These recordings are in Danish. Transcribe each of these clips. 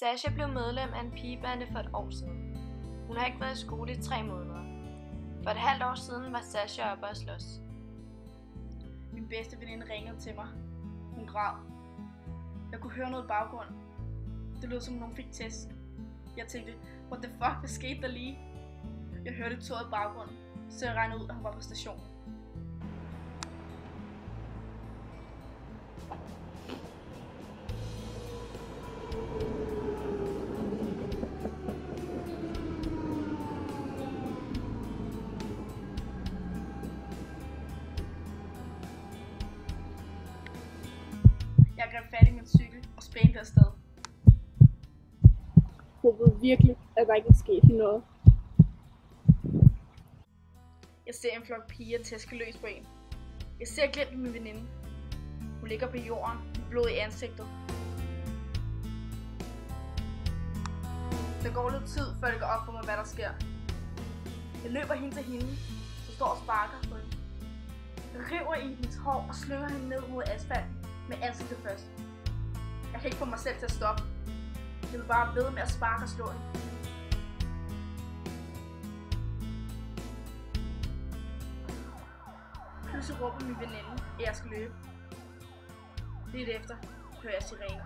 Sasha blev medlem af en pigebande for et år siden. Hun har ikke været i skole i 3 måneder. For et halvt år siden var Sasha oppe at slås. Min bedste veninde ringede til mig. Hun græd. Jeg kunne høre noget i baggrunden. Det lød som nogen fik tæsk. Jeg tænkte, what the fuck, hvad skete der lige? Jeg hørte toget i baggrunden, så jeg regnede ud, at hun var på stationen. Jeg greb fat i min cykel og spændte afsted. Håbede virkelig, at der ikke ville ske noget. Jeg ser en flok piger tæske løs på en. Jeg ser glemt min veninde. Hun ligger på jorden med blod i ansigtet. Der går lidt tid, før det går op for mig, hvad der sker. Jeg løber hen til hende, så står og sparker på hende. Jeg river i hendes hår og slynger hende ned mod asfalten med ansigtet først. Jeg kan ikke få mig selv til at stoppe. Jeg vil bare ved med at sparke og slå hende. Pludselig råber min veninde, at jeg skal løbe. Lidt efter hører jeg sirener.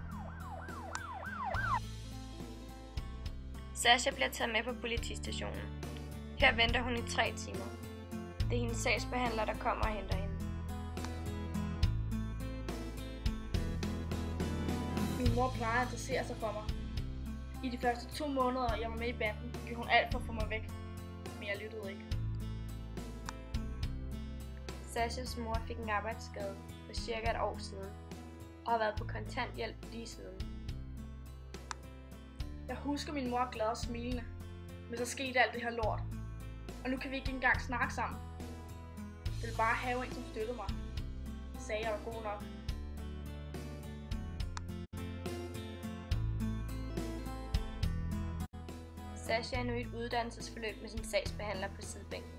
Sasha bliver taget med på politistationen. Her venter hun i 3 timer. Det er hendes sagsbehandler, der kommer og henter hende. Min mor plejer at interessere sig for mig. I de første 2 måneder, jeg var med i banden, gjorde hun alt for at få mig væk. Men jeg lyttede ikke. Sashas mor fik en arbejdsskade for cirka et år siden, og har været på kontanthjælp lige siden. Jeg husker min mor glad og smilende, men så skete alt det her lort. Og nu kan vi ikke engang snakke sammen. Jeg vil bare have en, som støttede mig. Sagde jeg var god nok. Sasha er nu i et uddannelsesforløb med sin sagsbehandler på sidebænken.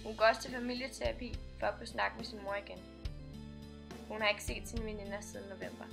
Hun går også til familieterapi for at kunne snakke med sin mor igen. Hun har ikke set sine veninder siden november.